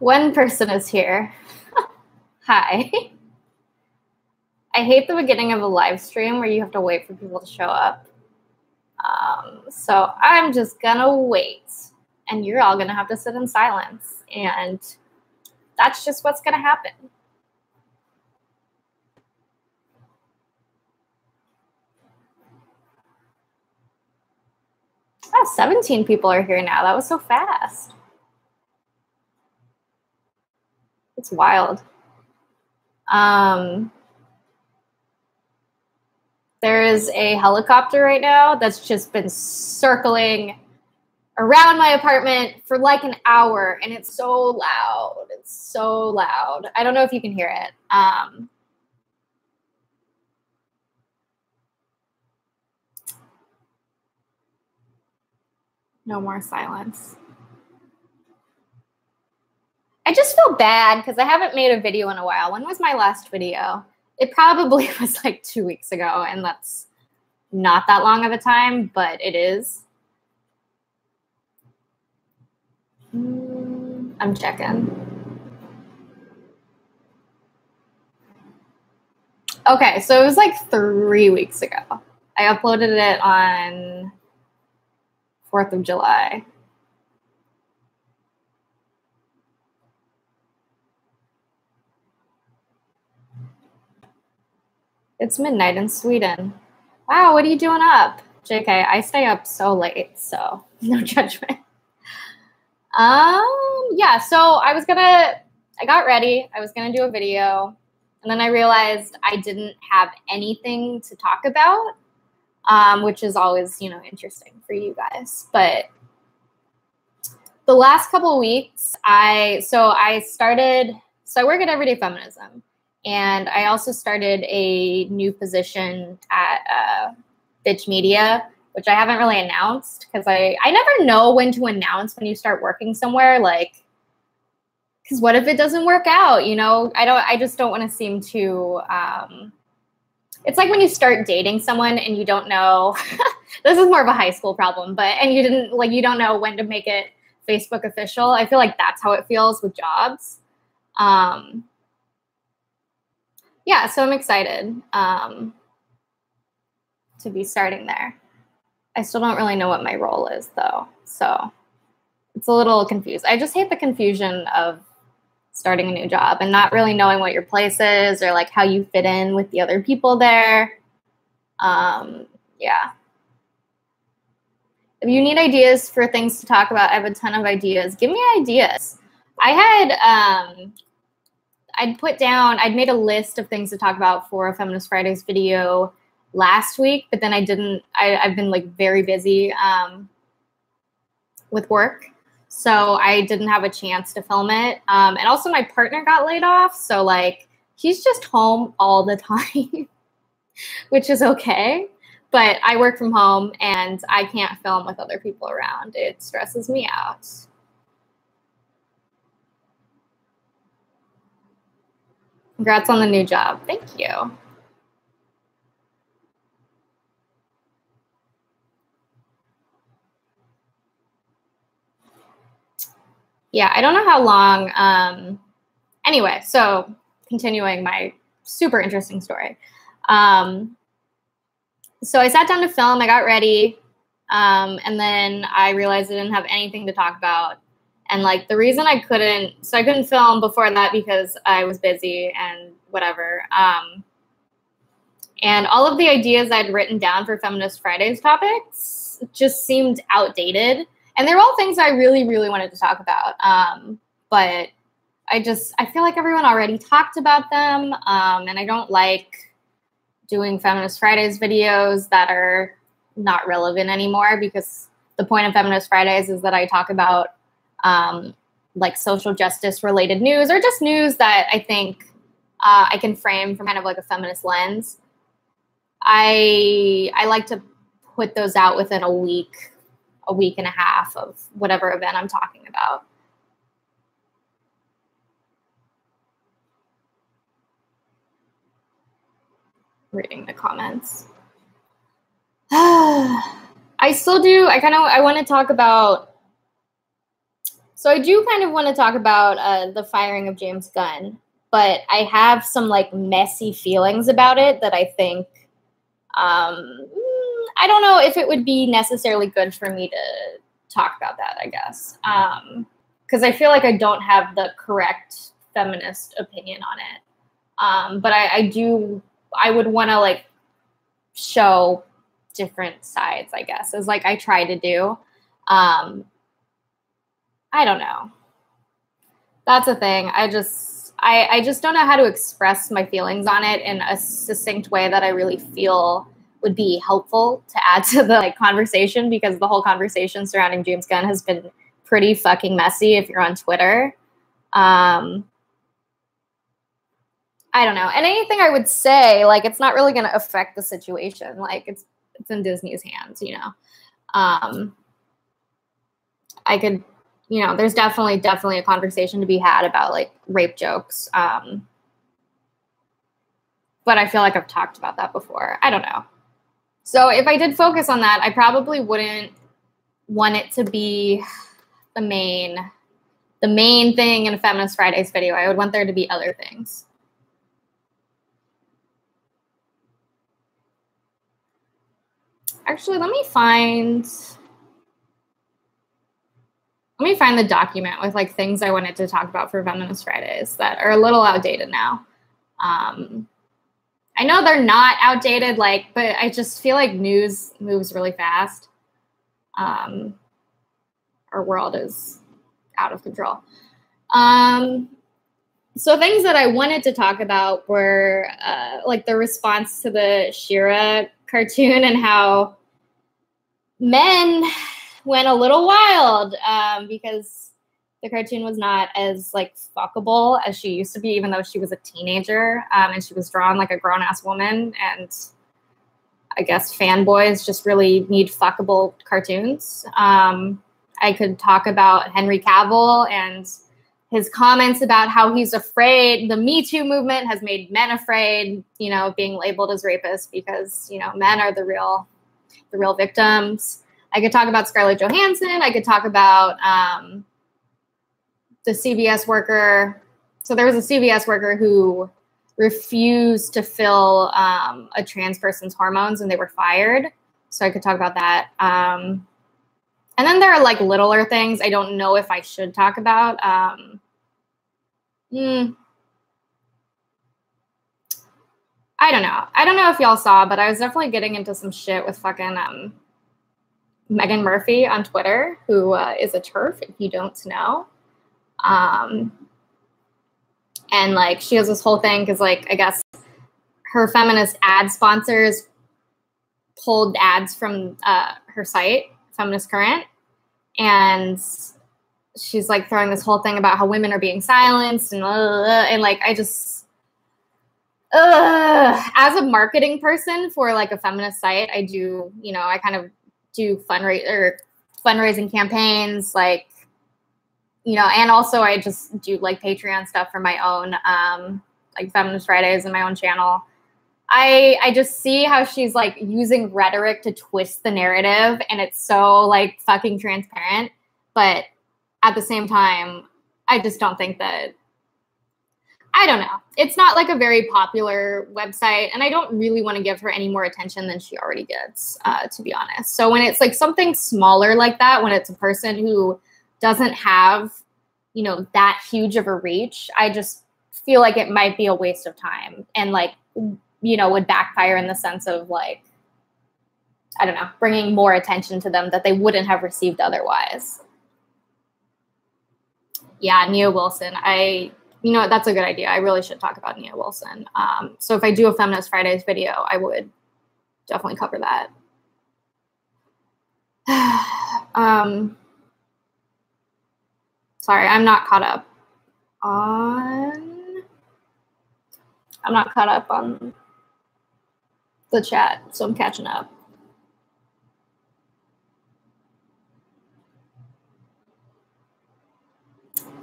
One person is here. Hi. I hate the beginning of a live stream where you have to wait for people to show up. So I'm just gonna wait, and you're all gonna have to sit in silence, and that's just what's gonna happen. Oh, 17 people are here now. That was so fast. It's wild. There is a helicopter right now that's just been circling around my apartment for like an hour, and it's so loud. It's so loud. I don't know if you can hear it. No more silence. I just feel bad because I haven't made a video in a while. When was my last video? It probably was like 2 weeks ago, and that's not that long of a time, but it is. I'm checking. Okay, so it was like 3 weeks ago. I uploaded it on 4th of July. It's midnight in Sweden. Wow, what are you doing up? JK, I stay up so late, so no judgment. Yeah, so I got ready. I was gonna do a video, and then I realized I didn't have anything to talk about, which is always, interesting for you guys. But the last couple of weeks, I work at Everyday Feminism, and I also started a new position at Bitch Media, which I haven't really announced because I never know when to announce when you start working somewhere, like, because what if it doesn't work out? I just don't want to seem too, it's like when you start dating someone and you don't know, this is more of a high school problem, and you don't know when to make it Facebook official. I feel like that's how it feels with jobs. Yeah, so I'm excited to be starting there. I still don't really know what my role is, though, so it's a little confused. I just hate the confusion of starting a new job and not really knowing what your place is or like how you fit in with the other people there. Yeah. If you need ideas for things to talk about, I have a ton of ideas. Give me ideas. I'd made a list of things to talk about for a Feminist Fridays video last week, but then I've been like very busy with work. So I didn't have a chance to film it. And also my partner got laid off. So like, he's just home all the time, which is okay. But I work from home and I can't film with other people around. It stresses me out. Congrats on the new job. Thank you. Yeah, I don't know how long. Anyway, so continuing my super interesting story. So I sat down to film, I got ready, and then I realized I didn't have anything to talk about. And like the reason I couldn't film before that because I was busy and whatever. And all of the ideas I'd written down for Feminist Fridays topics just seemed outdated. And they're all things I really, really wanted to talk about. But I feel like everyone already talked about them. And I don't like doing Feminist Fridays videos that are not relevant anymore, because the point of Feminist Fridays is that I talk about like social justice related news, or just news that I think I can frame from kind of like a feminist lens. I like to put those out within a week and a half of whatever event I'm talking about. Reading the comments. I still do. I want to talk about So I do kind of want to talk about the firing of James Gunn, but I have some like messy feelings about it that I think, I don't know if it would be necessarily good for me to talk about that, I guess. Because I feel like I don't have the correct feminist opinion on it. But I would want to like show different sides, I guess, as like I try to do. I don't know. That's a thing. I just don't know how to express my feelings on it in a succinct way that I really feel would be helpful to add to the like conversation, because the whole conversation surrounding James Gunn has been pretty fucking messy if you're on Twitter. I don't know. And anything I would say, like, it's not really going to affect the situation. Like, it's in Disney's hands, you know. I could, you know, there's definitely a conversation to be had about like rape jokes. But I feel like I've talked about that before. I don't know. So if I did focus on that, I probably wouldn't want it to be the main thing in a Feminist Fridays video. I would want there to be other things. Actually, let me find the document with like things I wanted to talk about for Feminist Fridays that are a little outdated now. I know they're not outdated, like, but I just feel like news moves really fast. Our world is out of control. So things that I wanted to talk about were like the response to the She-Ra cartoon and how men went a little wild because the cartoon was not as like fuckable as she used to be, even though she was a teenager and she was drawn like a grown-ass woman. And I guess fanboys just really need fuckable cartoons. I could talk about Henry Cavill and his comments about how he's afraid. The Me Too movement has made men afraid, you know, of being labeled as rapists because, you know, men are the real victims. I could talk about Scarlett Johansson. I could talk about the CVS worker. So there was a CVS worker who refused to fill a trans person's hormones and they were fired. So I could talk about that. And then there are like littler things I don't know if I should talk about. I don't know. I don't know if y'all saw, but I was definitely getting into some shit with fucking Megan Murphy on Twitter, who is a TERF, if you don't know. And like she has this whole thing because like I guess her feminist ad sponsors pulled ads from her site, Feminist Current, and she's like throwing this whole thing about how women are being silenced and like I just as a marketing person for like a feminist site, I do, you know, I kind of do fundraising campaigns, like, you know, and also I just do like Patreon stuff for my own like Feminist Fridays and my own channel. I just see how she's like using rhetoric to twist the narrative, and it's so like fucking transparent. But at the same time, I just don't think that, I don't know. It's not like a very popular website, and I don't really want to give her any more attention than she already gets, to be honest. So when it's like something smaller like that, when it's a person who doesn't have, you know, that huge of a reach, I just feel like it might be a waste of time and like, you know, would backfire in the sense of like, I don't know, bringing more attention to them that they wouldn't have received otherwise. Yeah, Nia Wilson. You know, that's a good idea. I really should talk about Nia Wilson. So if I do a Feminist Fridays video, I would definitely cover that. Sorry, I'm not caught up on the chat, so I'm catching up.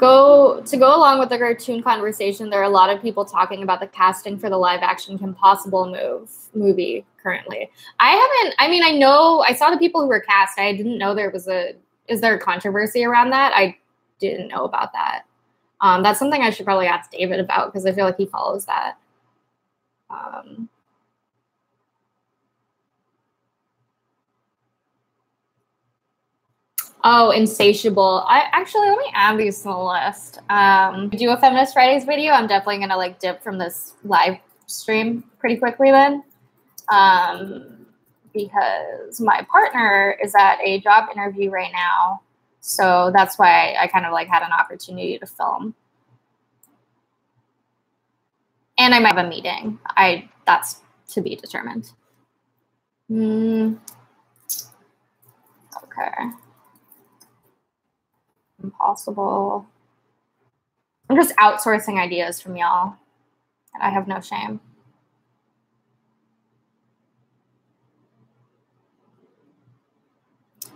To go along with the cartoon conversation, there are a lot of people talking about the casting for the live action Kim Possible movie currently. I know I saw the people who were cast. I didn't know is there a controversy around that? I didn't know about that. That's something I should probably ask David about because I feel like he follows that. Oh, Insatiable. Let me add these to the list. Do a Feminist Fridays video. I'm definitely gonna like dip from this live stream pretty quickly then. Because my partner is at a job interview right now. So that's why I kind of like had an opportunity to film. And I might have a meeting. That's to be determined. Okay. Impossible. I'm just outsourcing ideas from y'all, and I have no shame.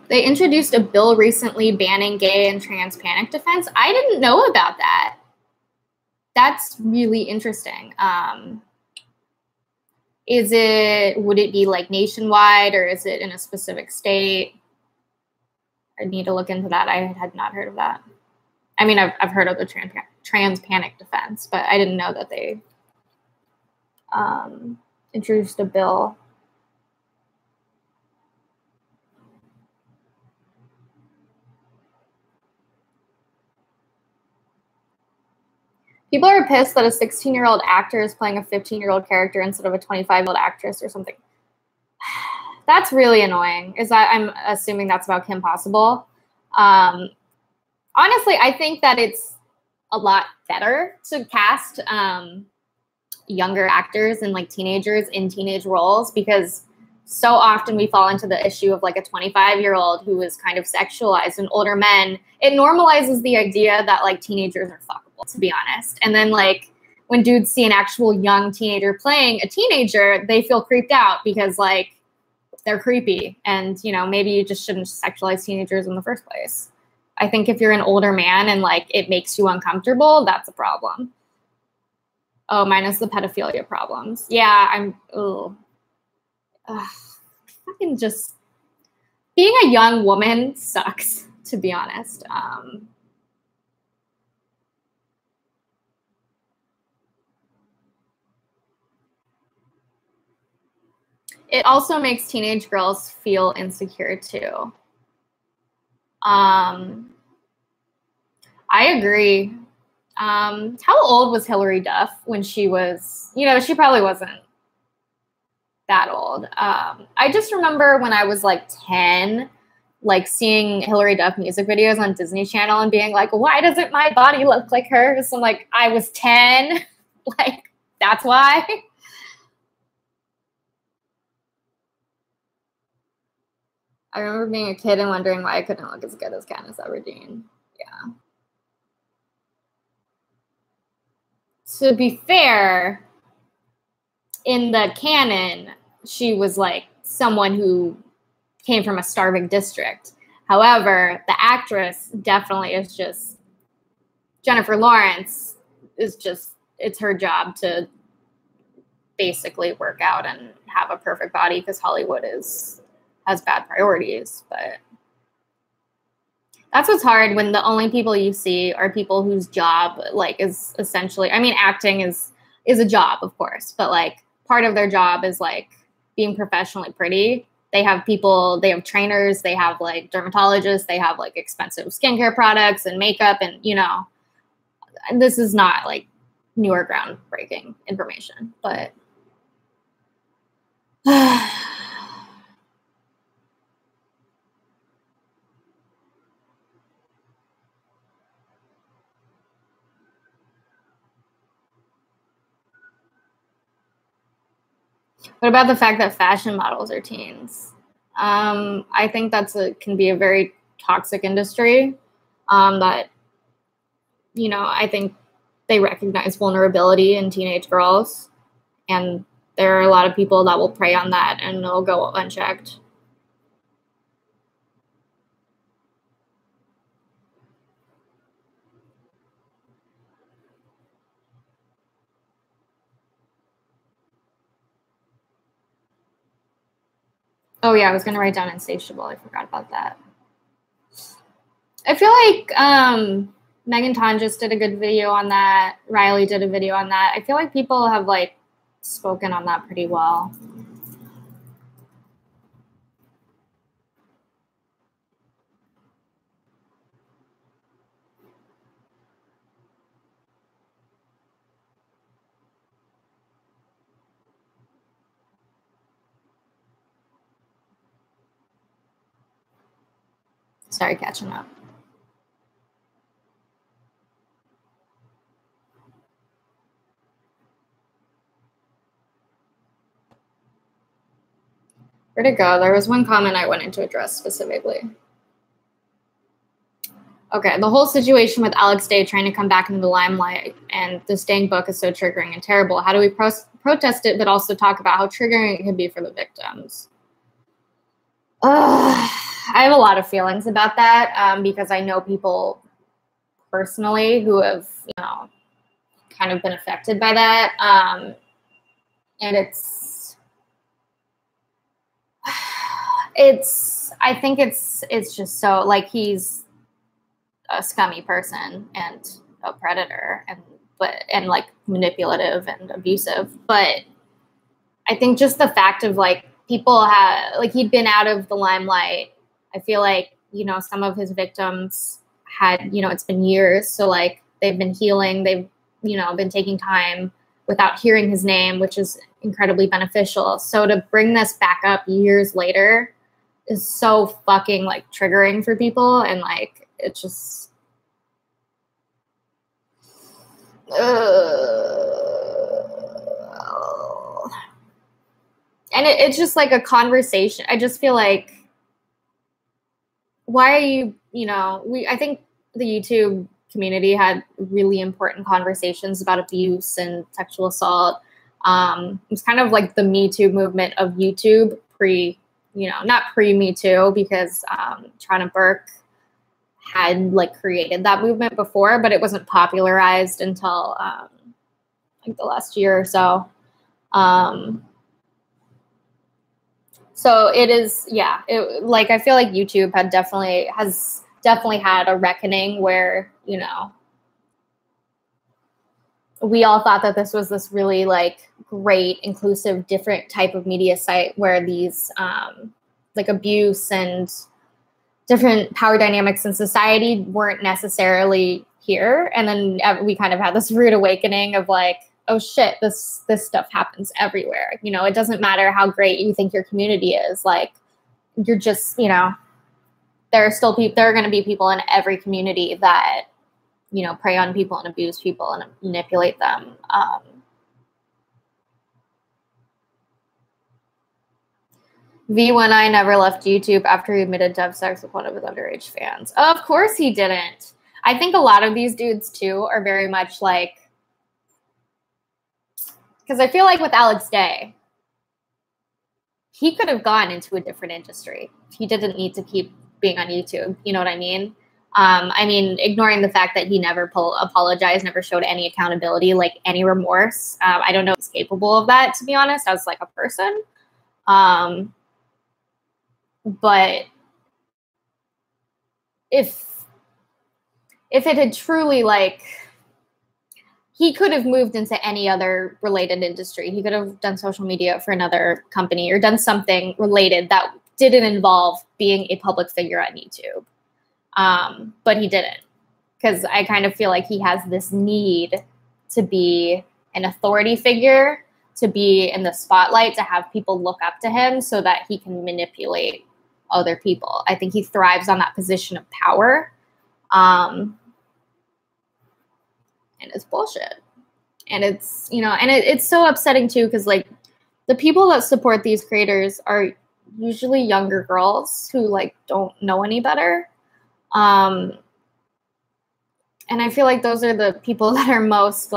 They introduced a bill recently banning gay and trans panic defense. I didn't know about that. That's really interesting. Would it be like nationwide, or is it in a specific state? I need to look into that. I had not heard of that. I mean, I've heard of the trans panic defense, but I didn't know that they introduced a bill. People are pissed that a 16-year-old actor is playing a 15-year-old character instead of a 25-year-old actress or something. That's really annoying. I'm assuming that's about Kim Possible. Honestly, I think that it's a lot better to cast younger actors and like teenagers in teenage roles, because so often we fall into the issue of like a 25-year-old who is kind of sexualized, and older men. It normalizes the idea that like teenagers are fuckable, to be honest. And then like when dudes see an actual young teenager playing a teenager, they feel creeped out because like they're creepy. And, you know, maybe you just shouldn't sexualize teenagers in the first place. I think if you're an older man and like it makes you uncomfortable, that's a problem. Oh, minus the pedophilia problems. Yeah, fucking just being a young woman sucks, to be honest. It also makes teenage girls feel insecure too. I agree. How old was Hillary Duff when she was, you know, she probably wasn't that old. I just remember when I was like 10, like seeing Hillary Duff music videos on Disney Channel and being like, why doesn't my body look like hers? I'm like, I was 10. Like, that's why. I remember being a kid and wondering why I couldn't look as good as Katniss Everdeen. Yeah. To be fair, in the canon, she was like someone who came from a starving district. However, the actress definitely is just, Jennifer Lawrence is just, it's her job to basically work out and have a perfect body because Hollywood has bad priorities. But that's what's hard when the only people you see are people whose job like is essentially, I mean, acting is a job, of course, but like part of their job is like being professionally pretty. They have people, they have trainers, they have like dermatologists, they have like expensive skincare products and makeup, and you know, this is not like newer groundbreaking information, but what about the fact that fashion models are teens? I think can be a very toxic industry. That, you know, I think they recognize vulnerability in teenage girls, and there are a lot of people that will prey on that and they'll go unchecked. Oh yeah, I was gonna write down Insatiable. I forgot about that. I feel like Megan Ton just did a good video on that. Riley did a video on that. I feel like people have like spoken on that pretty well. Sorry, catching up. Where'd it go? There was one comment I wanted to address specifically. Okay, the whole situation with Alex Day trying to come back into the limelight and this dang book is so triggering and terrible. How do we protest it, but also talk about how triggering it can be for the victims? I have a lot of feelings about that because I know people personally who have, you know, kind of been affected by that. And I think it's just so, like, he's a scummy person and a predator and like manipulative and abusive. But I think just the fact of like people have, like, he'd been out of the limelight. I feel like, you know, some of his victims had, you know, it's been years. So like they've been healing. They've, you know, been taking time without hearing his name, which is incredibly beneficial. So to bring this back up years later is so fucking like triggering for people. And like, it's just, and it's just like a conversation. I just feel like, why are you, you know, I think the YouTube community had really important conversations about abuse and sexual assault. It's kind of like the Me Too movement of YouTube not pre-Me Too, because Trina Burke had like created that movement before, but it wasn't popularized until like the last year or so. So it is, yeah. Like I feel like YouTube has definitely had a reckoning where, you know, we all thought that this was this really like great, inclusive, different type of media site where these like abuse and different power dynamics in society weren't necessarily here. And then we kind of had this rude awakening of like, oh shit, this stuff happens everywhere. You know, it doesn't matter how great you think your community is. Like, you're just, you know, there are going to be people in every community that, you know, prey on people and abuse people and manipulate them. V1I never left YouTube after he admitted to have sex with one of his underage fans. Of course he didn't. I think a lot of these dudes too are very much like, because I feel like with Alex Day, he could have gone into a different industry. He didn't need to keep being on YouTube. You know what I mean? I mean, ignoring the fact that he never apologized, never showed any accountability, like any remorse. I don't know if he's capable of that, to be honest, as like a person. But if it had truly like, he could have moved into any other related industry. He could have done social media for another company or done something related that didn't involve being a public figure on YouTube. But he didn't, because I kind of feel like he has this need to be an authority figure, to be in the spotlight, to have people look up to him so that he can manipulate other people. I think he thrives on that position of power. And it's bullshit. And it's, you know, and it's so upsetting too, because like the people that support these creators are usually younger girls who like don't know any better. And I feel like those are the people that are most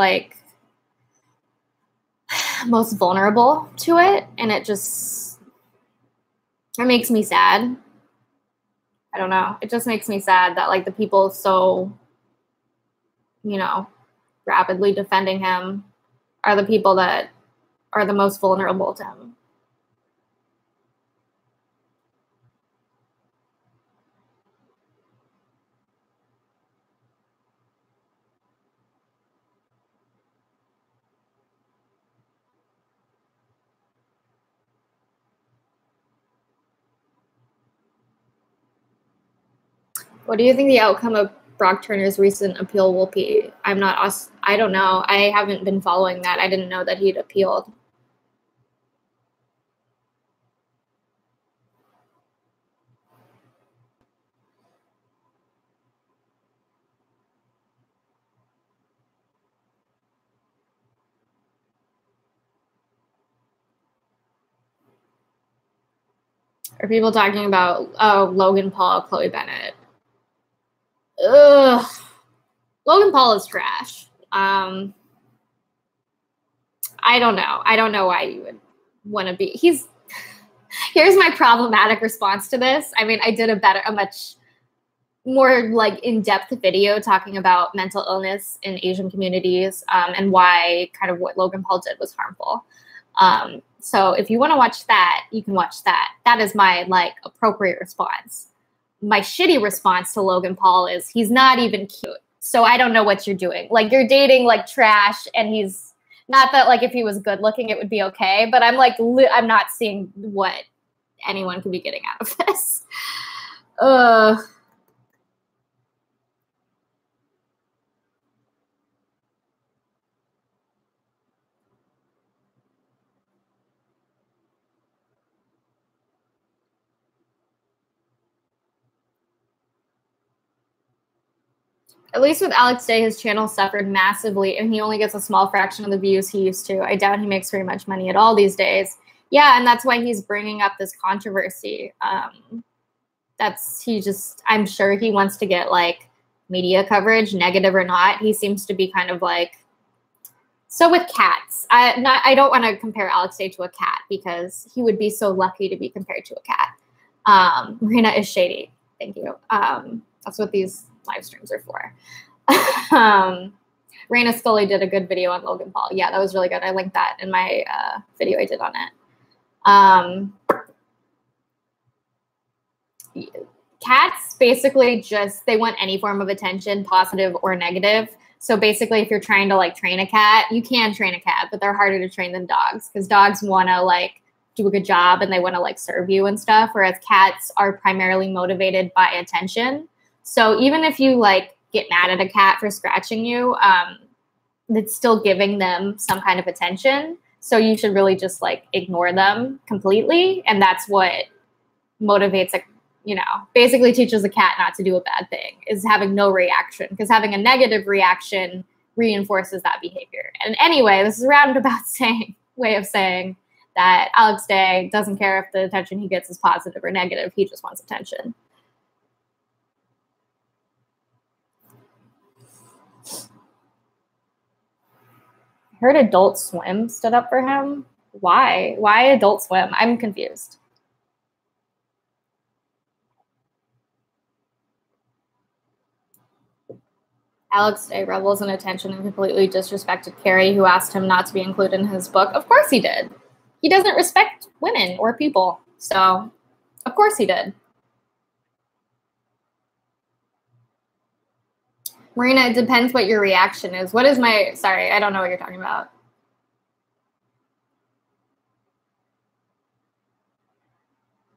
vulnerable to it. And it makes me sad. I don't know. It just makes me sad that like the people so, you know, rapidly defending him are the people that are the most vulnerable to him. What do you think the outcome of Brock Turner's recent appeal will be? I don't know. I haven't been following that. I didn't know that he'd appealed. Are people talking about Logan Paul, Chloe Bennett? Ugh. Logan Paul is trash. I don't know. I don't know why you would want to be. Here's my problematic response to this. I mean, I did a much more like in-depth video talking about mental illness in Asian communities and why kind of what Logan Paul did was harmful. So if you want to watch that, you can watch that. That is my like appropriate response. My shitty response to Logan Paul is he's not even cute. So I don't know what you're doing. Like you're dating like trash, and he's not that like if he was good looking, it would be okay. But I'm like, I'm not seeing what anyone could be getting out of this. At least with Alex Day, his channel suffered massively, and he only gets a small fraction of the views he used to. I doubt he makes very much money at all these days. Yeah, and that's why he's bringing up this controversy. I'm sure he wants to get like media coverage, negative or not. He seems to be kind of like, so with cats, I don't want to compare Alex Day to a cat because he would be so lucky to be compared to a cat. Marina is shady. Thank you. That's what these live streams are for. Raina Scully did a good video on Logan Paul. Yeah, that was really good. I linked that in my video I did on it. Cats basically they want any form of attention, positive or negative. So basically, if you're trying to like train a cat, you can train a cat, but they're harder to train than dogs because dogs want to like do a good job and they want to like serve you and stuff, whereas cats are primarily motivated by attention. So even if you like get mad at a cat for scratching you, it's still giving them some kind of attention. So you should really just like ignore them completely. And that's what motivates basically teaches a cat not to do a bad thing, is having no reaction, because having a negative reaction reinforces that behavior. And anyway, this is a roundabout way of saying that Alex Day doesn't care if the attention he gets is positive or negative. He just wants attention. I heard Adult Swim stood up for him. Why? Why Adult Swim? I'm confused. Alex Day revels in attention and completely disrespected Carrie, who asked him not to be included in his book. Of course he did. He doesn't respect women or people. So, of course he did. Marina, it depends what your reaction is. What is sorry, I don't know what you're talking about.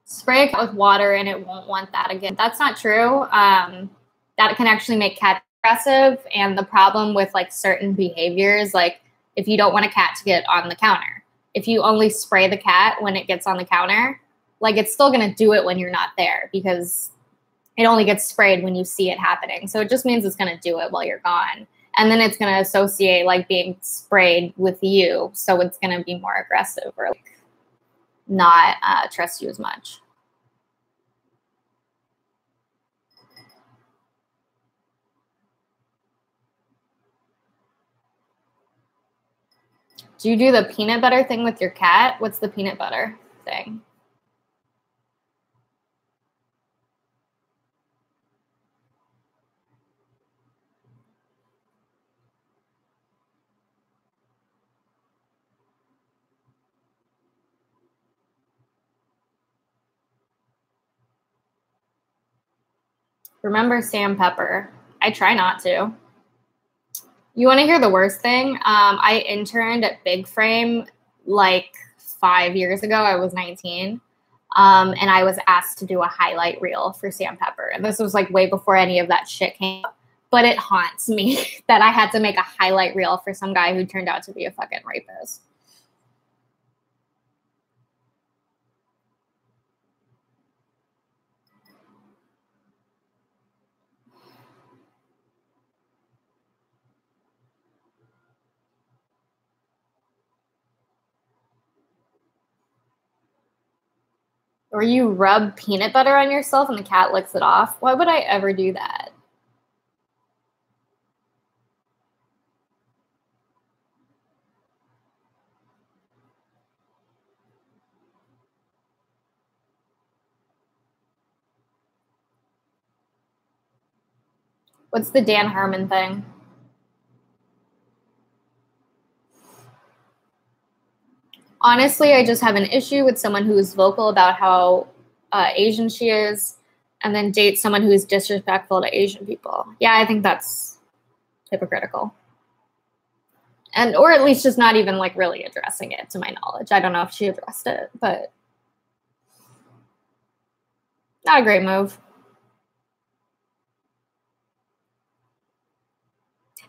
Spray a cat with water and it won't want that again. That's not true. That can actually make cats aggressive. And the problem with like certain behaviors, like if you don't want a cat to get on the counter, if you only spray the cat when it gets on the counter, like it's still going to do it when you're not there because it only gets sprayed when you see it happening. So it just means it's going to do it while you're gone. And then it's going to associate like being sprayed with you. So it's going to be more aggressive or like not trust you as much. Do you do the peanut butter thing with your cat? What's the peanut butter thing? Remember Sam Pepper. I try not to. You want to hear the worst thing? I interned at Big Frame like 5 years ago. I was 19. And I was asked to do a highlight reel for Sam Pepper. And this was like way before any of that shit came up. But it haunts me that I had to make a highlight reel for some guy who turned out to be a fucking rapist. Or you rub peanut butter on yourself and the cat licks it off. Why would I ever do that? What's the Dan Harmon thing? Honestly, I just have an issue with someone who is vocal about how Asian she is and then dates someone who is disrespectful to Asian people. Yeah, I think that's hypocritical. And or at least just not even like really addressing it, to my knowledge. I don't know if she addressed it, but not a great move.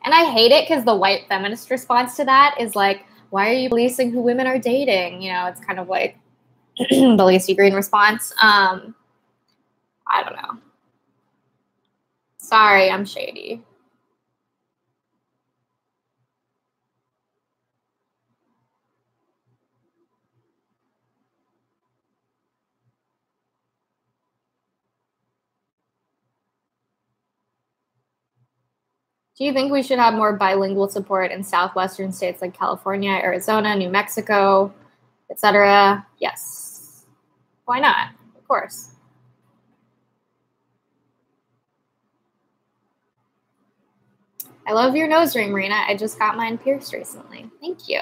And I hate it because the white feminist response to that is like, why are you policing who women are dating? You know, it's kind of like the Lacey Green response. I don't know. Sorry, I'm shady. Do you think we should have more bilingual support in southwestern states like California, Arizona, New Mexico, etc.? Yes. Why not? Of course. I love your nose ring, Marina. I just got mine pierced recently. Thank you.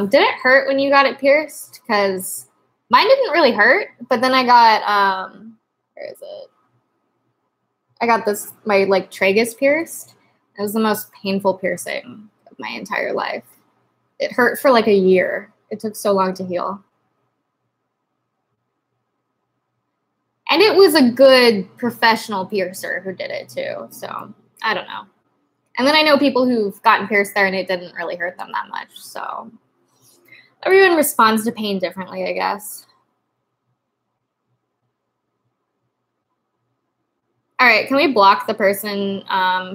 Did it hurt when you got it pierced? Because mine didn't really hurt, but then I got, where is it? I got this, my like tragus pierced. It was the most painful piercing of my entire life. It hurt for like a year. It took so long to heal. And it was a good professional piercer who did it too. So I don't know. And then I know people who've gotten pierced there and it didn't really hurt them that much. So everyone responds to pain differently, I guess. All right, can we block the person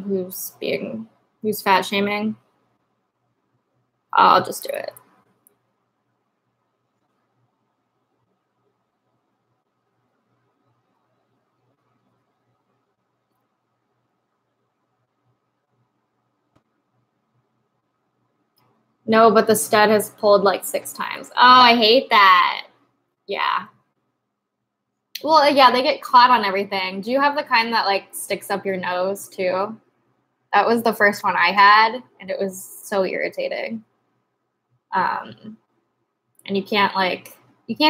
who's fat shaming? I'll just do it. No, but the stud has pulled like 6 times. Oh, I hate that. Yeah. Well, yeah, they get caught on everything. Do you have the kind that like sticks up your nose too? That was the first one I had, and it was so irritating. And you can't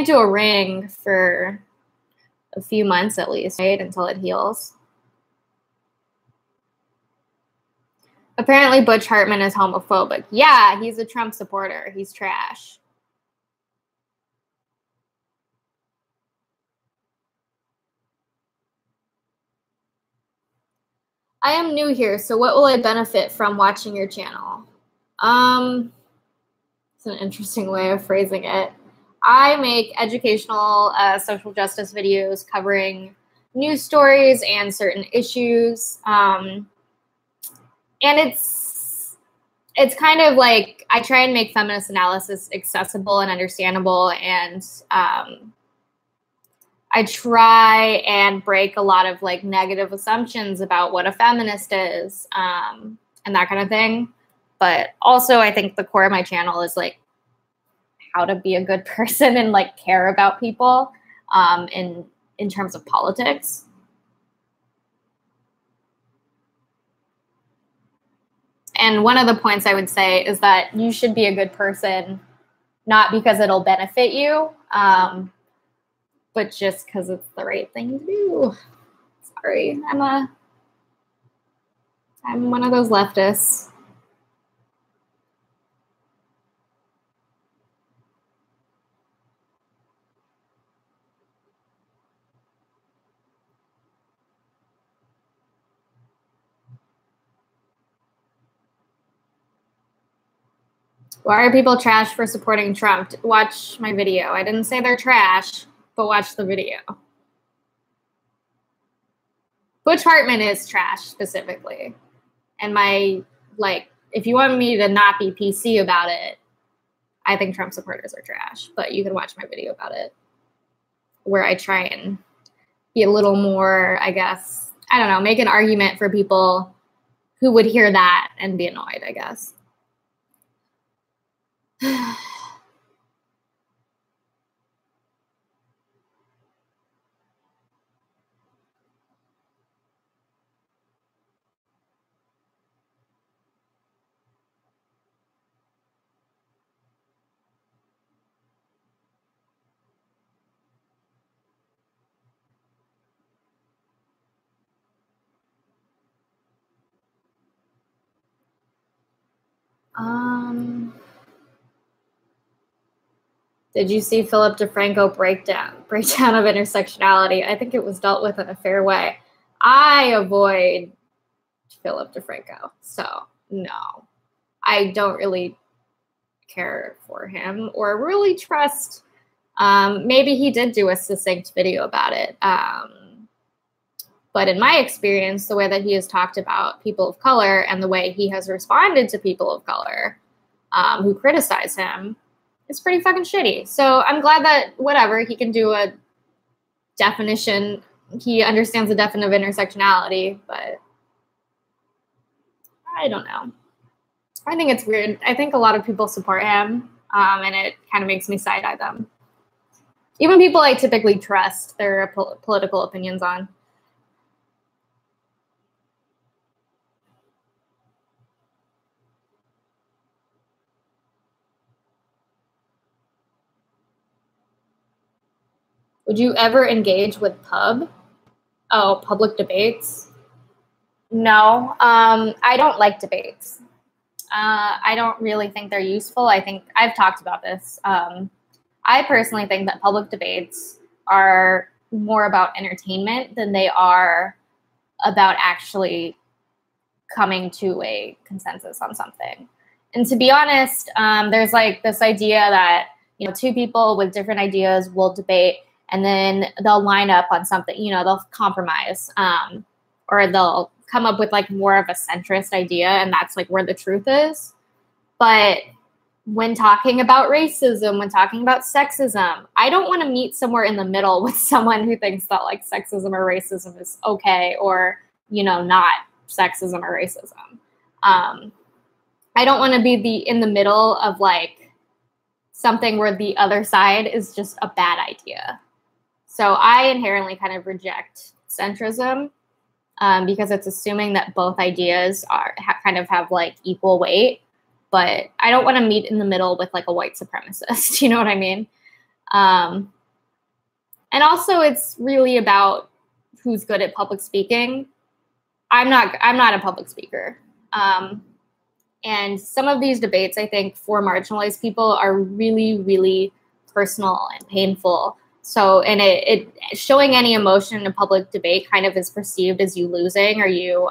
do a ring for a few months at least, right? Until it heals. Apparently Butch Hartman is homophobic. Yeah, he's a Trump supporter. He's trash. I am new here, so what will I benefit from watching your channel? It's an interesting way of phrasing it. I make educational social justice videos covering news stories and certain issues. And it's kind of like I try and make feminist analysis accessible and understandable, and I try and break a lot of like negative assumptions about what a feminist is, and that kind of thing. But also I think the core of my channel is like how to be a good person and like care about people in terms of politics. And one of the points I would say is that you should be a good person, not because it'll benefit you, but just because it's the right thing to do. Sorry, I'm one of those leftists. Why are people trash for supporting Trump? Watch my video. I didn't say they're trash, but watch the video. Butch Hartman is trash specifically. And if you want me to not be PC about it, I think Trump supporters are trash. But you can watch my video about it, where I try and be a little more, I guess, I don't know, make an argument for people who would hear that and be annoyed, I guess. Did you see Philip DeFranco breakdown of intersectionality? I think it was dealt with in a fair way. I avoid Philip DeFranco, so no, I don't really care for him or really trust. Maybe he did do a succinct video about it. But in my experience, the way that he has talked about people of color and the way he has responded to people of color who criticize him is pretty fucking shitty. So I'm glad that, whatever, he can do a definition. He understands the definition of intersectionality, but I don't know. I think it's weird. I think a lot of people support him, and it kind of makes me side-eye them. Even people I typically trust their political opinions on. Would you ever engage with public debates? No, I don't like debates. I don't really think they're useful. I think I've talked about this. I personally think that public debates are more about entertainment than they are about actually coming to a consensus on something. And to be honest, there's like this idea that, you know, two people with different ideas will debate and then they'll line up on something, you know, they'll compromise, or they'll come up with like more of a centrist idea, and that's like where the truth is. But when talking about racism, when talking about sexism, I don't want to meet somewhere in the middle with someone who thinks that like sexism or racism is okay, or, you know, not sexism or racism. I don't want to be in the middle of like something where the other side is just a bad idea. So I inherently kind of reject centrism, because it's assuming that both ideas kind of have like equal weight. But I don't want to meet in the middle with like a white supremacist. You know what I mean? And also, it's really about who's good at public speaking. I'm not a public speaker. And some of these debates, I think, for marginalized people are really, really personal and painful. So, and it showing any emotion in a public debate kind of is perceived as you losing, or you,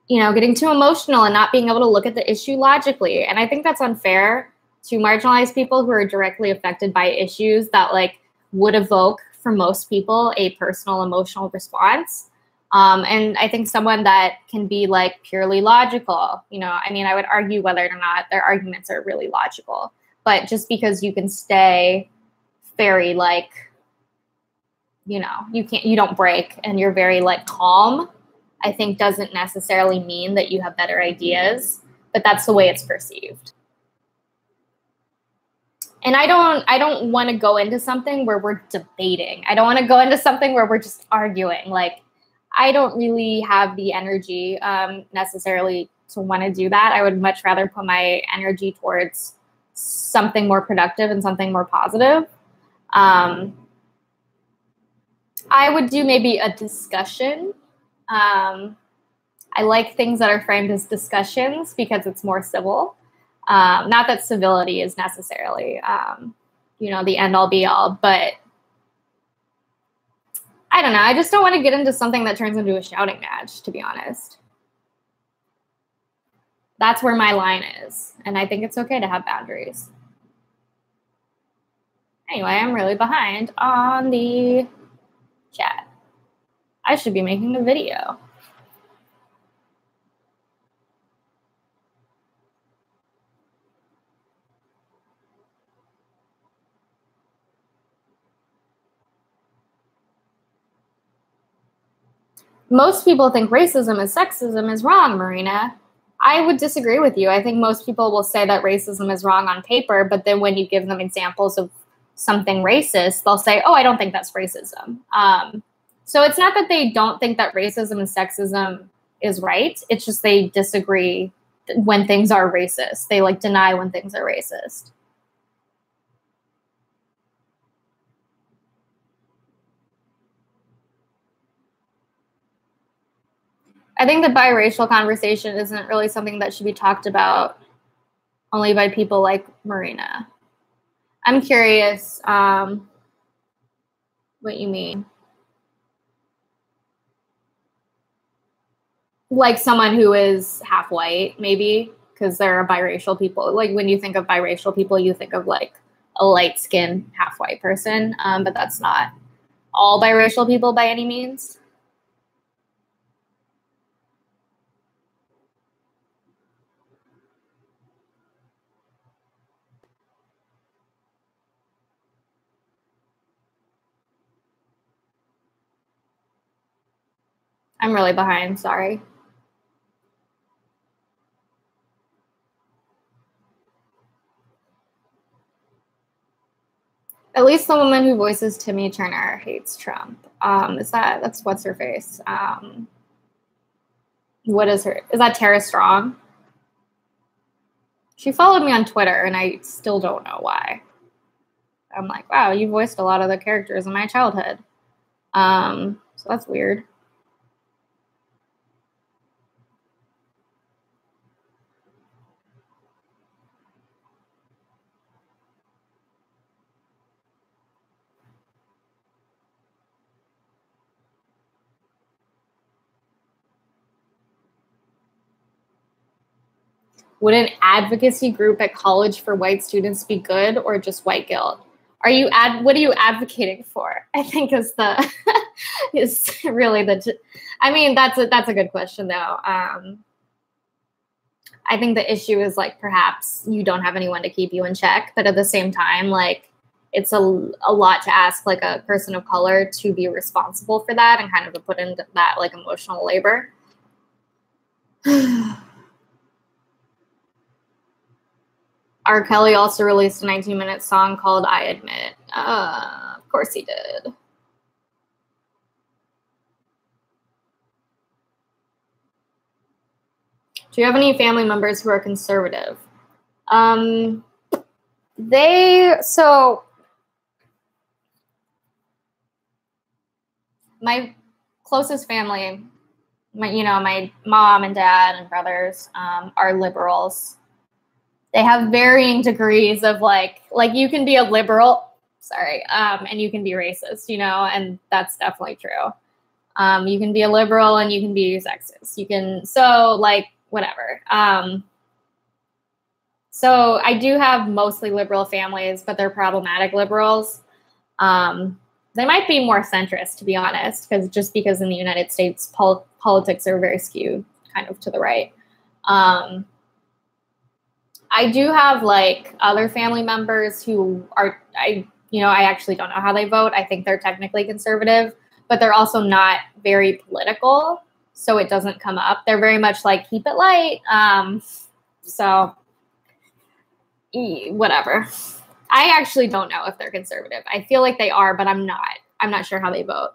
you know, getting too emotional and not being able to look at the issue logically. And I think that's unfair to marginalized people who are directly affected by issues that like would evoke for most people a personal emotional response. And I think someone that can be like purely logical, you know, I mean, I would argue whether or not their arguments are really logical, but just because you can stay very like, you know, you don't break and you're very like calm, I think doesn't necessarily mean that you have better ideas, but that's the way it's perceived. And I don't want to go into something where we're debating. I don't want to go into something where we're just arguing. Like, I don't really have the energy necessarily to want to do that. I would much rather put my energy towards something more productive and something more positive. I would do maybe a discussion. I like things that are framed as discussions because it's more civil. Not that civility is necessarily, you know, the end all be all, but I don't know. I just don't want to get into something that turns into a shouting match, to be honest. That's where my line is. And I think it's okay to have boundaries. Anyway, I'm really behind on the chat. I should be making a video. Most people think racism and sexism is wrong, Marina. I would disagree with you. I think most people will say that racism is wrong on paper, but then when you give them examples of something racist, they'll say, oh, I don't think that's racism. So it's not that they don't think that racism and sexism is right. It's just they disagree when things are racist. They like deny when things are racist. I think the biracial conversation isn't really something that should be talked about only by people like Marina. I'm curious what you mean. Like someone who is half white, maybe, because there are biracial people. Like when you think of biracial people, you think of like a light-skinned half white person, but that's not all biracial people by any means. I'm really behind, sorry. At least the woman who voices Timmy Turner hates Trump. That's what's her face? What is that Tara Strong? She followed me on Twitter and I still don't know why. I'm like, wow, you voiced a lot of the characters in my childhood. So that's weird. Would an advocacy group at college for white students be good or just white guilt? What are you advocating for? I think is really I mean, that's a good question though. I think the issue is like perhaps you don't have anyone to keep you in check, but at the same time, like it's a lot to ask like a person of color to be responsible for that and kind of to put in that like emotional labor. R. Kelly also released a 19-minute song called I Admit. Of course he did. Do you have any family members who are conservative? My closest family, my mom and dad and brothers are liberals. They have varying degrees of like you can be a liberal, and you can be racist, and that's definitely true. You can be a liberal and you can be sexist. Whatever. So I do have mostly liberal families, but they're problematic liberals. They might be more centrist, to be honest, because in the United States, politics are very skewed kind of to the right. I do have like other family members who are, I actually don't know how they vote. I think they're technically conservative, but they're also not very political. So it doesn't come up. They're very much like, keep it light. So whatever. I actually don't know if they're conservative. I feel like they are, but I'm not sure how they vote.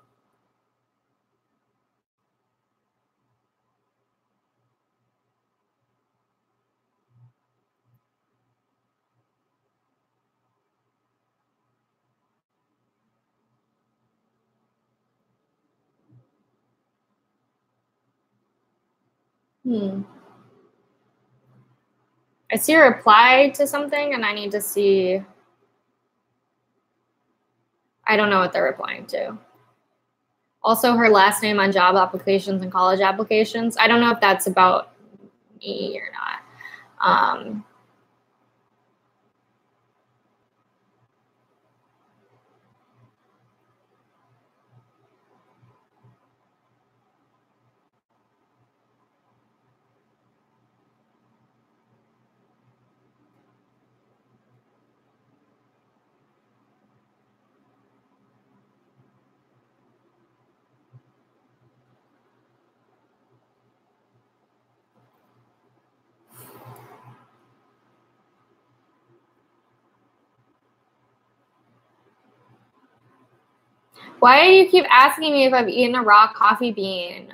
I see a reply to something and I need to see. I don't know what they're replying to. Also, her last name on job applications and college applications. I don't know if that's about me or not. Why do you keep asking me if I've eaten a raw coffee bean?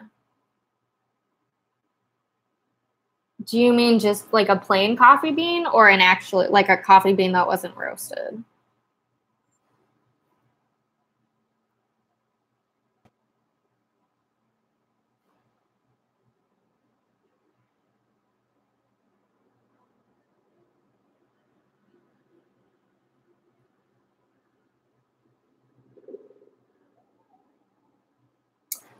Do you mean just like a plain coffee bean or an actually like a coffee bean that wasn't roasted?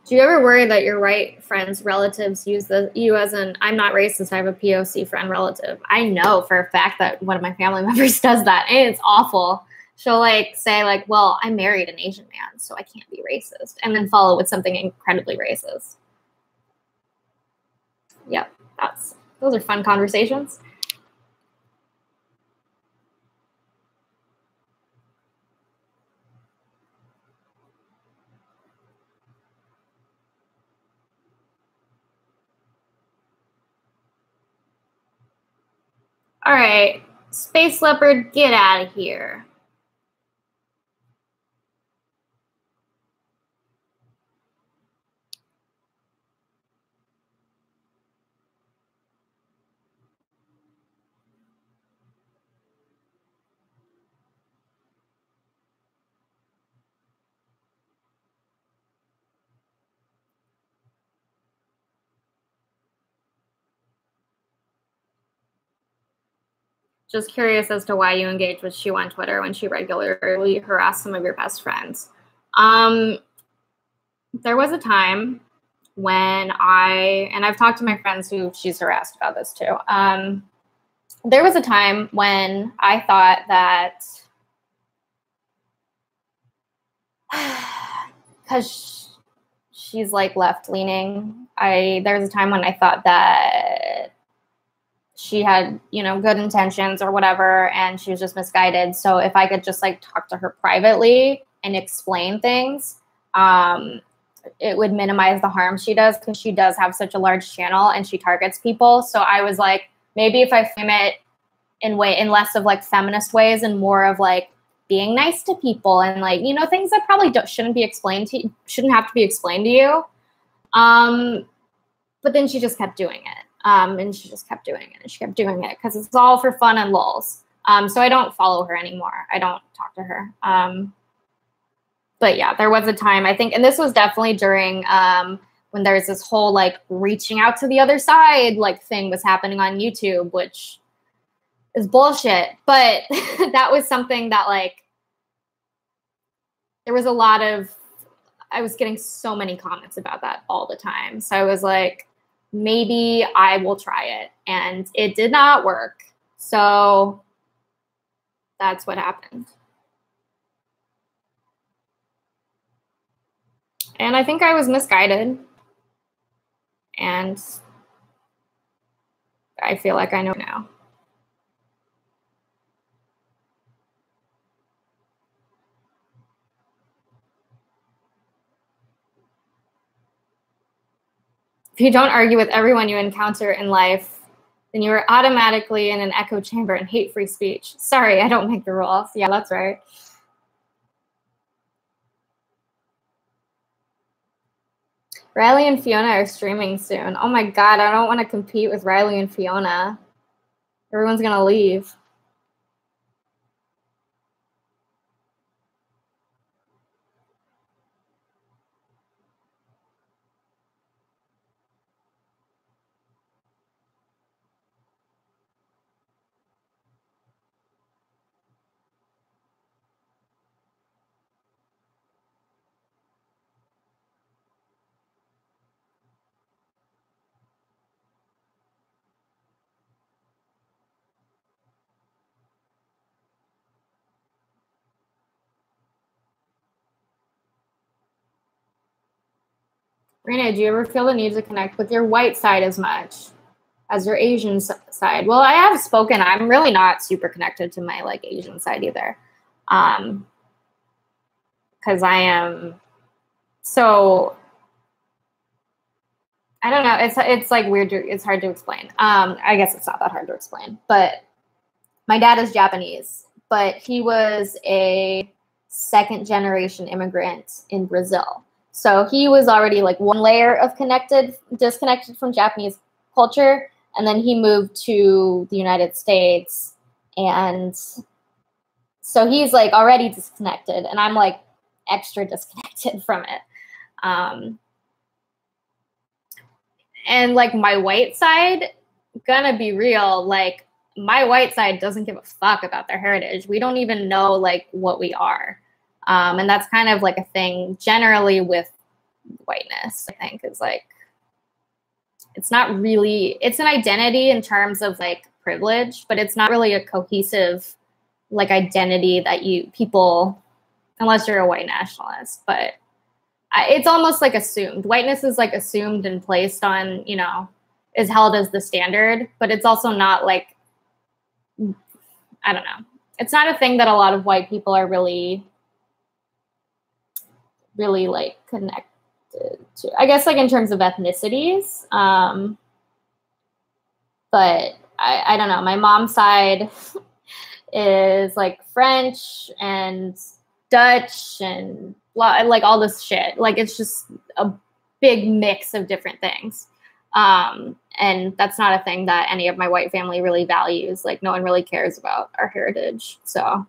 Do you ever worry that your right friends' relatives use you as an I'm not racist, I have a POC friend relative? I know for a fact that one of my family members does that, and it's awful. She'll like say like, well, I married an Asian man, so I can't be racist, and then follow with something incredibly racist. Yep, those are fun conversations. All right, Space Leopard, get out of here. Just curious as to why you engage with Shu on Twitter when she regularly harassed some of your best friends. There was a time when and I've talked to my friends who she's harassed about this too. There was a time when I thought that, because she's like left-leaning, there was a time when I thought that she had, good intentions or whatever, and she was just misguided. So if I could just like talk to her privately and explain things, it would minimize the harm she does, because she does have such a large channel and she targets people. So I was like, maybe if I frame it in less of like feminist ways and more of like being nice to people and like, things that probably shouldn't have to be explained to you. But then she just kept doing it. And she just kept doing it, and she kept doing it because it's all for fun and lulz. So I don't follow her anymore. I don't talk to her. But yeah, there was a time, I think, and this was definitely during when there's this whole like reaching out to the other side like thing was happening on YouTube, which is bullshit. But that was something that like, there was a lot of, I was getting so many comments about that all the time. So I was like, maybe I will try it. And it did not work. So that's what happened. And I think I was misguided. And I feel like I know now. If you don't argue with everyone you encounter in life, then you are automatically in an echo chamber and hate-free speech. Sorry, I don't make the rules. Yeah, that's right. Riley and Fiona are streaming soon. Oh my God, I don't want to compete with Riley and Fiona. Everyone's going to leave. Rena, do you ever feel the need to connect with your white side as much as your Asian side? Well, I have spoken. I'm really not super connected to my like Asian side either. Because I am so, I don't know. It's like weird. It's hard to explain. I guess it's not that hard to explain. But my dad is Japanese, but he was a second generation immigrant in Brazil. So he was already like one layer of disconnected from Japanese culture. And then he moved to the United States. And so he's like already disconnected. And I'm like extra disconnected from it. And like my white side, gonna be real, like my white side doesn't give a fuck about their heritage. We don't even know like what we are. And that's kind of like a thing generally with whiteness, I think, is like, it's not really, it's an identity in terms of like privilege, but it's not really a cohesive like identity that people, unless you're a white nationalist, but it's almost like assumed. Whiteness is like assumed and placed on, you know, is held as the standard, but it's also not like, I don't know. It's not a thing that a lot of white people are really like connected to. I guess like in terms of ethnicities. But I don't know. My mom's side is like French and Dutch and like all this shit. Like it's just a big mix of different things. And that's not a thing that any of my white family really values. Like no one really cares about our heritage. So,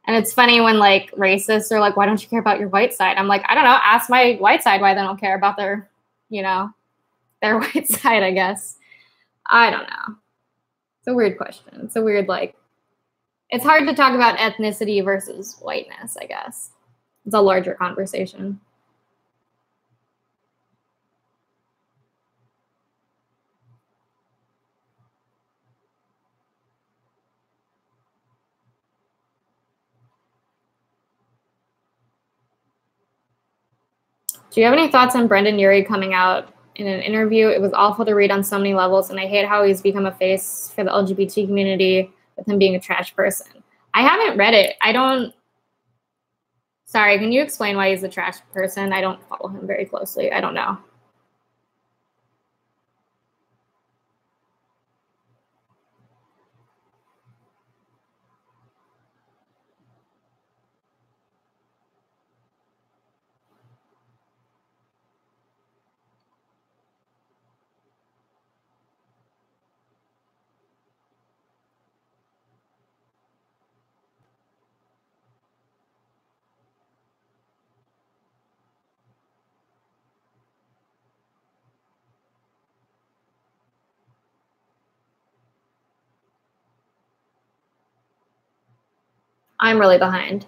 and it's funny when like racists are like, why don't you care about your white side? I'm like, I don't know. Ask my white side why they don't care about their, you know, their white side, I guess. I don't know. It's a weird question. It's a weird, like, it's hard to talk about ethnicity versus whiteness, I guess. It's a larger conversation. Do you have any thoughts on Brendan Urie coming out in an interview? It was awful to read on so many levels, and I hate how he's become a face for the LGBT community with him being a trash person. I haven't read it. I don't... Sorry, can you explain why he's a trash person? I don't follow him very closely. I don't know. I'm really behind.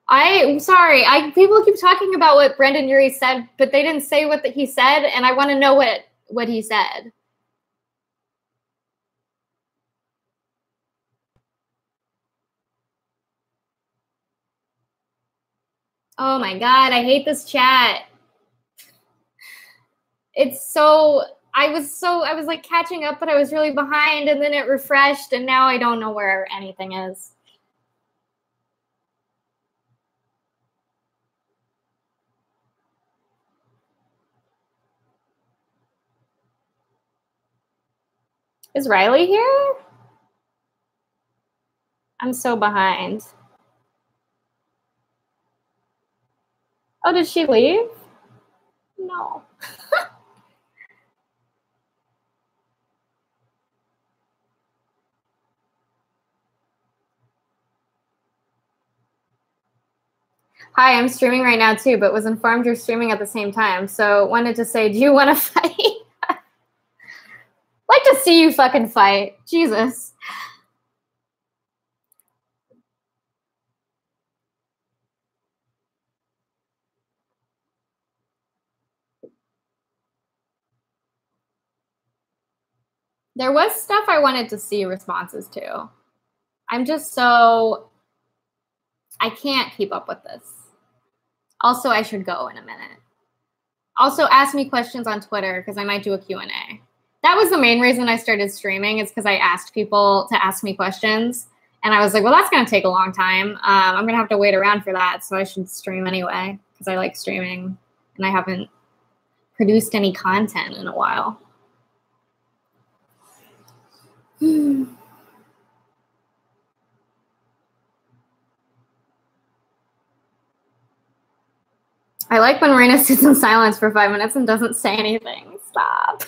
I'm sorry. People keep talking about what Brendan Urie said, but they didn't say what he said, and I want to know what he said. Oh my God, I hate this chat. It's so, I was like catching up, but I was really behind, and then it refreshed, and now I don't know where anything is. Is Riley here? I'm so behind. Oh, did she leave? No. Hi, I'm streaming right now too, but was informed you're streaming at the same time. So wanted to say, do you want to fight? Like to see you fucking fight. Jesus. There was stuff I wanted to see responses to. I'm just so, I can't keep up with this. Also, I should go in a minute. Also, ask me questions on Twitter because I might do a Q&A. That was the main reason I started streaming, is because I asked people to ask me questions. And I was like, well, that's going to take a long time. I'm going to have to wait around for that. So I should stream anyway because I like streaming. And I haven't produced any content in a while. I like when Marina sits in silence for 5 minutes and doesn't say anything. Stop.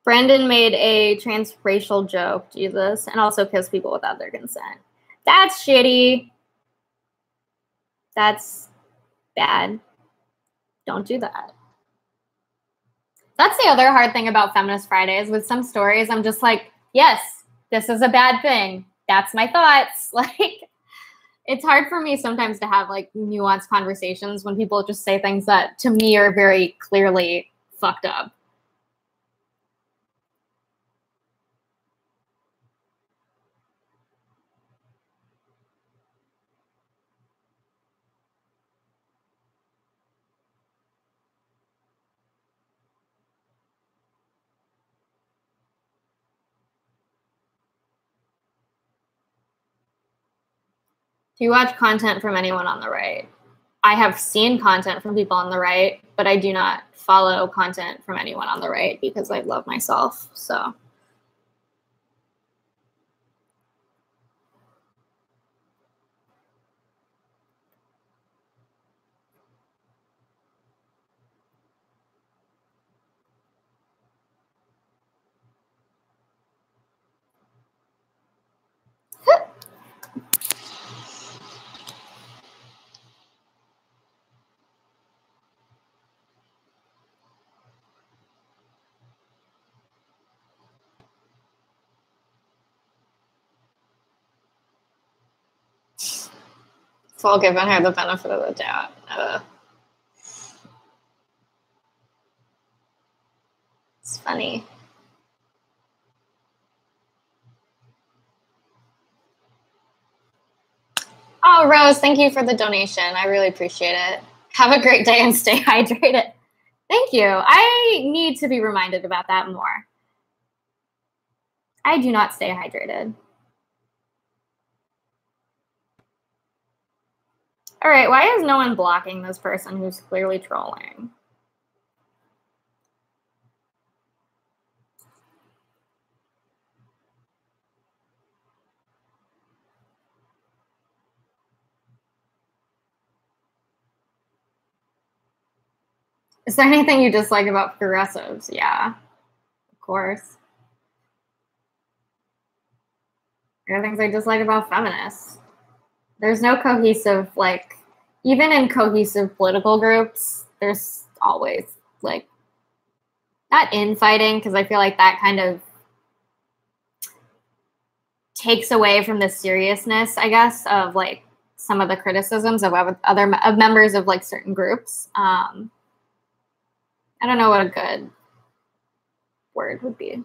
Brendan made a transracial joke, Jesus, and also kissed people without their consent. That's shitty. That's bad. Don't do that. That's the other hard thing about Feminist Fridays. With some stories, I'm just like, yes, this is a bad thing. That's my thoughts. Like, it's hard for me sometimes to have like nuanced conversations when people just say things that to me are very clearly fucked up. Do you watch content from anyone on the right? I have seen content from people on the right, but I do not follow content from anyone on the right because I love myself. So. So I'll giving her the benefit of the doubt. It's funny. Oh, Rose, thank you for the donation. I really appreciate it. Have a great day and stay hydrated. Thank you. I need to be reminded about that more. I do not stay hydrated. All right, why is no one blocking this person who's clearly trolling? Is there anything you dislike about progressives? Yeah, of course. There are things I dislike about feminists. There's no cohesive, like, even in cohesive political groups, there's always, like, not infighting, because I feel like that kind of takes away from the seriousness, I guess, of, like, some of the criticisms of other members of, like, certain groups. I don't know what a good word would be.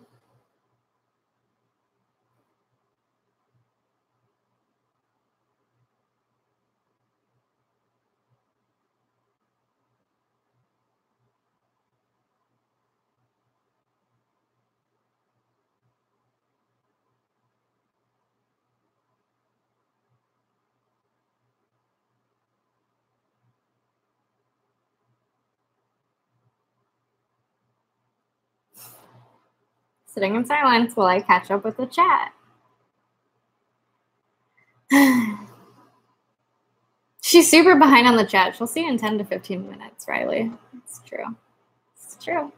Sitting in silence while I catch up with the chat. She's super behind on the chat. She'll see you in 10 to 15 minutes, Riley. It's true. It's true.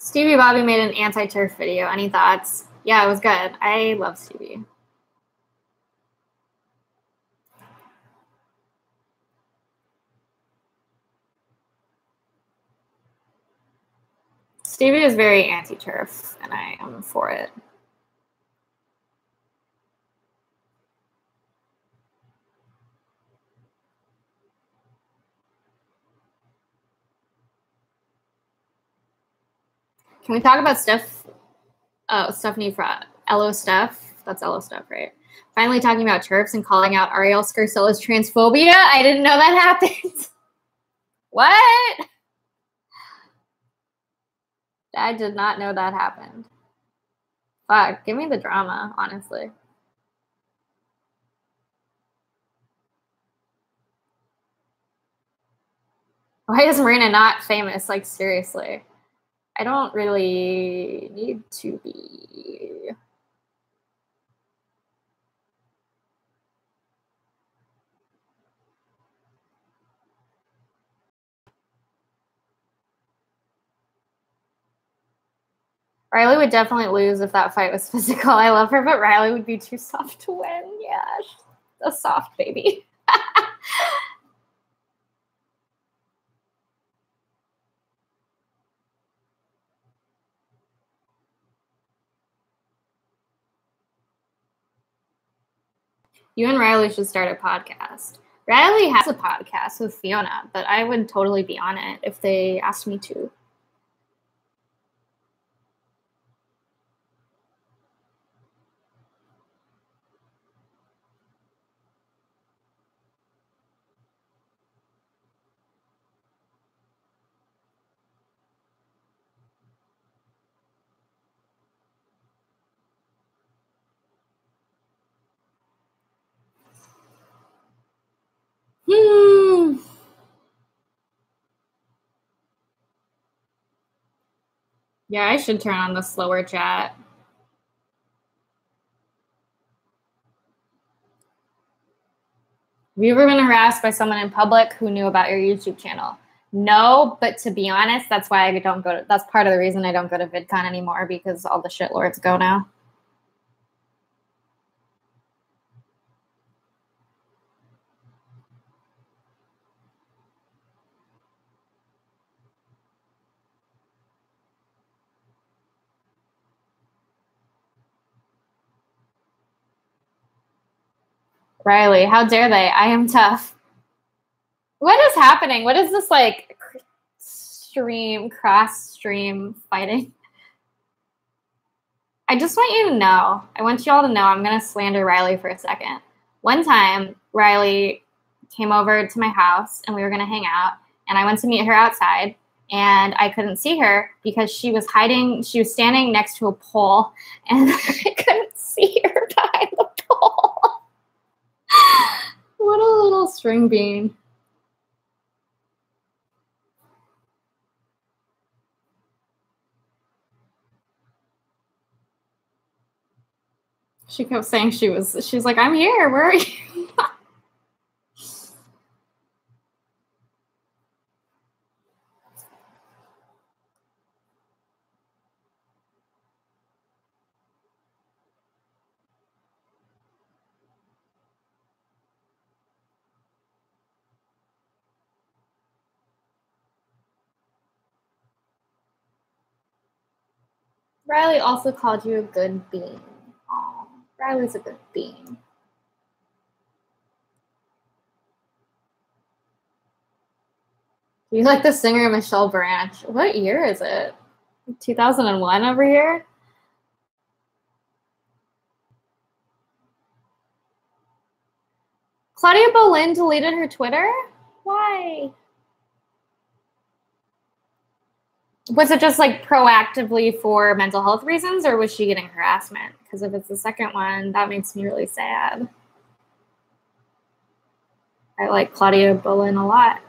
Stevie Bobby made an anti-turf video. Any thoughts? Yeah, it was good. I love Stevie. Stevie is very anti-turf, and I am for it. Can we talk about Steph? Oh, Stephanie Fraud. Elo Steph. That's Elo Steph, right? Finally talking about turfs and calling out Ariel Scarcella's transphobia. I didn't know that happened. What? I did not know that happened. Fuck, give me the drama, honestly. Why is Marina not famous? Like, seriously. I don't really need to be. Riley would definitely lose if that fight was physical. I love her, but Riley would be too soft to win. Yeah, she's a soft baby. You and Riley should start a podcast. Riley has a podcast with Fiona, but I would totally be on it if they asked me to. Yeah, I should turn on the slower chat. Have you ever been harassed by someone in public who knew about your YouTube channel? No, but to be honest, that's why I don't go to, that's part of the reason I don't go to VidCon anymore, because all the shitlords go now. Riley, how dare they? I am tough. What is happening? What is this like cross stream fighting? I just want you to know, I want you all to know, I'm going to slander Riley for a second. One time, Riley came over to my house and we were going to hang out, and I went to meet her outside, and I couldn't see her because she was hiding. She was standing next to a pole, and I couldn't see her behind the pole. What a little string bean. She kept saying she's like, I'm here, where are you? Riley also called you a good bean. Oh, Riley's a good bean. You like the singer Michelle Branch. What year is it? 2001 over here? Claudia Bolin deleted her Twitter? Why? Was it just like proactively for mental health reasons, or was she getting harassment? Because if it's the second one, that makes me really sad. I like Claudia Bolin a lot.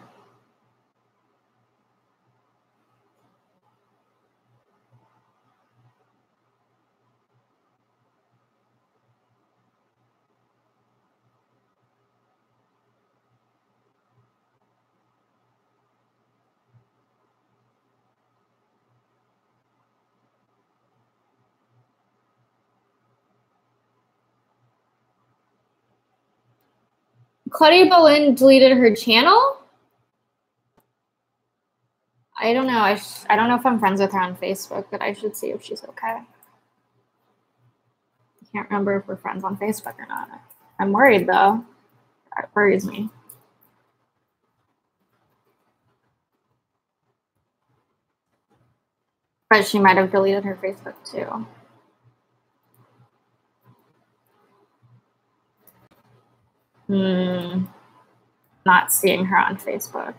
Claudia Boleyn deleted her channel? I don't know. I don't know if I'm friends with her on Facebook, but I should see if she's okay. I can't remember if we're friends on Facebook or not. I'm worried, though. That worries me. But she might have deleted her Facebook, too. Not seeing her on Facebook.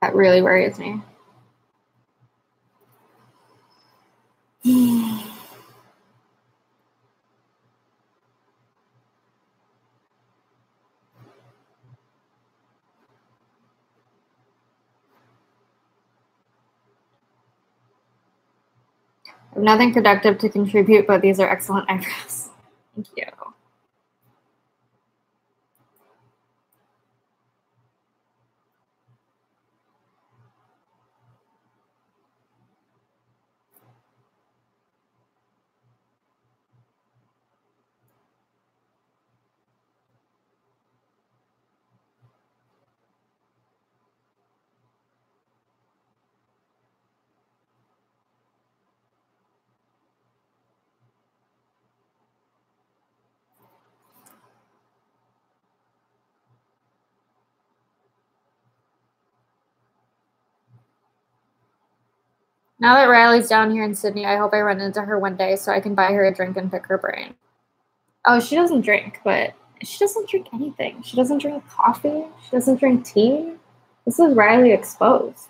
That really worries me. I have nothing productive to contribute, but these are excellent eyebrows. Thank you. Now that Riley's down here in Sydney, I hope I run into her one day so I can buy her a drink and pick her brain. Oh, she doesn't drink, but she doesn't drink anything. She doesn't drink coffee. She doesn't drink tea. This is Riley exposed.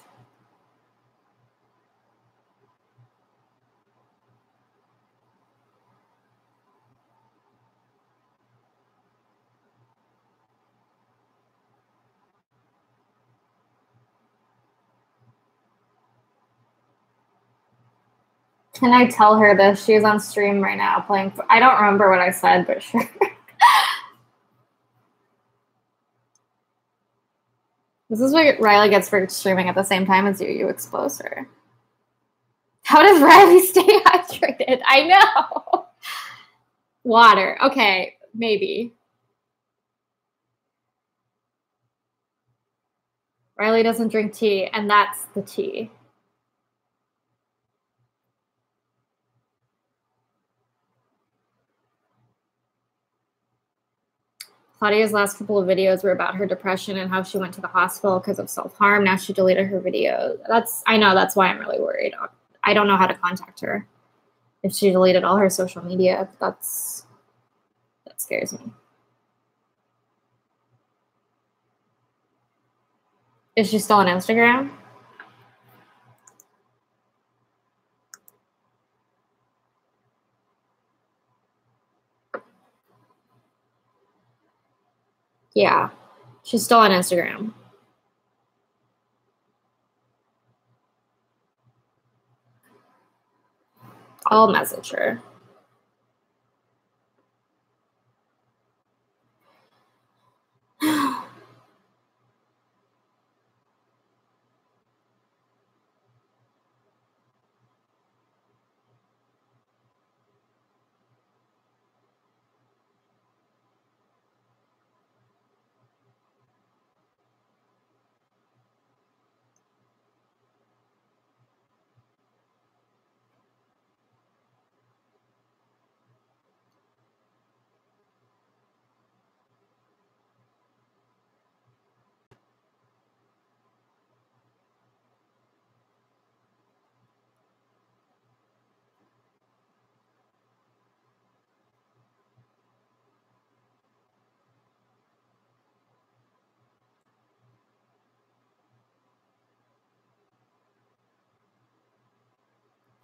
Can I tell her this? She's on stream right now playing. I don't remember what I said, but sure. This is what Riley gets for streaming at the same time as you. You expose her. How does Riley stay hydrated? I know. Water. Okay, maybe. Riley doesn't drink tea, and that's the tea. Claudia's last couple of videos were about her depression and how she went to the hospital because of self-harm. Now she deleted her video. I know, that's why I'm really worried. I don't know how to contact her. If she deleted all her social media, that scares me. Is she still on Instagram? Yeah, she's still on Instagram. I'll message her.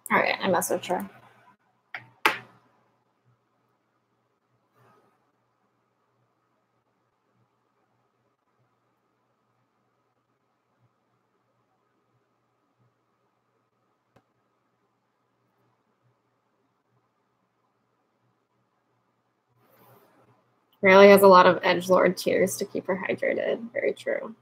All right, I messaged her. Riley has a lot of edgelord tears to keep her hydrated. Very true.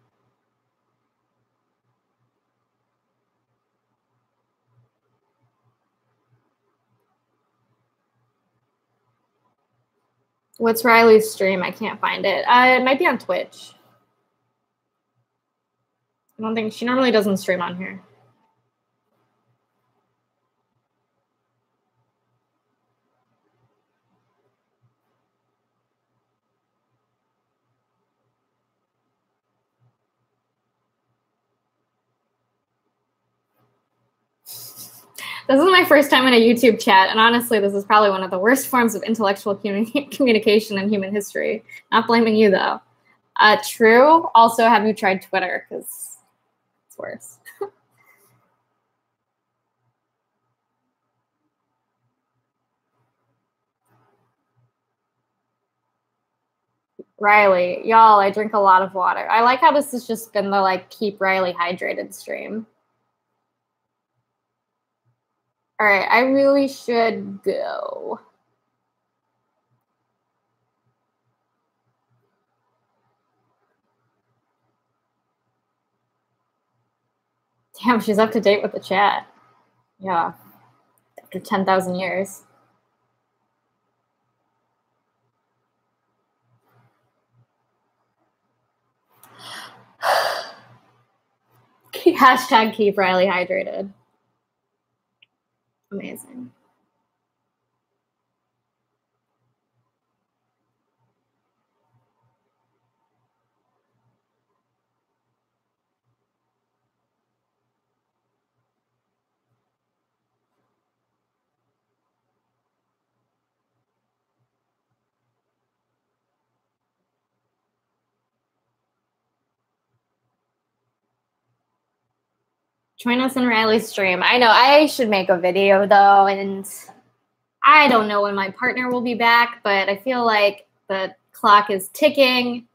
What's Riley's stream? I can't find it. It might be on Twitch. I don't think she normally doesn't stream on here. This is my first time in a YouTube chat, and honestly, this is probably one of the worst forms of intellectual communication in human history. Not blaming you, though. True. Also, have you tried Twitter? Because it's worse. Riley, y'all, I drink a lot of water. I like how this has just been the, like, keep Riley hydrated stream. All right, I really should go. Damn, she's up to date with the chat. Yeah, after 10,000 years. Hashtag keep Riley hydrated. Amazing. Join us in Riley's stream. I know I should make a video though, and I don't know when my partner will be back, but I feel like the clock is ticking.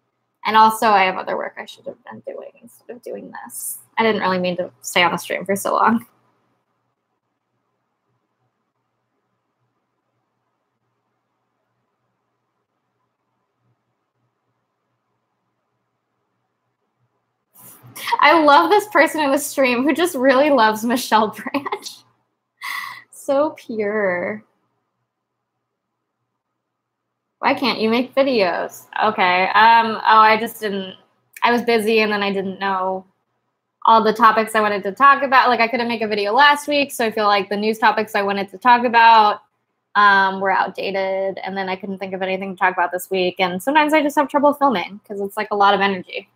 And also I have other work I should have been doing instead of doing this. I didn't really mean to stay on the stream for so long. I love this person in the stream who just really loves Michelle Branch. So pure. Why can't you make videos? Okay. I just didn't. I was busy and then I didn't know all the topics I wanted to talk about. Like I couldn't make a video last week, so I feel like the news topics I wanted to talk about were outdated, and then I couldn't think of anything to talk about this week. And sometimes I just have trouble filming because it's like a lot of energy.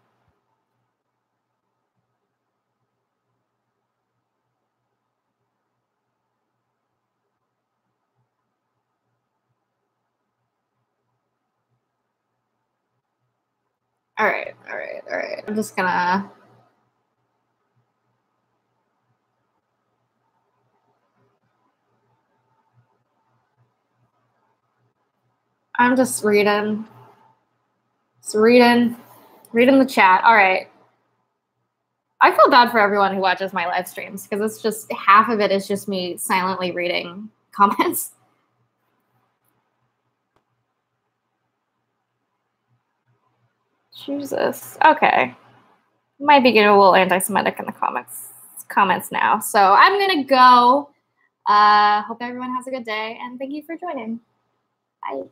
All right. I'm just gonna. I'm just reading. Reading the chat. All right. I feel bad for everyone who watches my live streams because it's just half of it is just me silently reading comments. Jesus. Okay. Might be getting a little anti-Semitic in the comments now. So I'm gonna go. Hope everyone has a good day, and thank you for joining. Bye.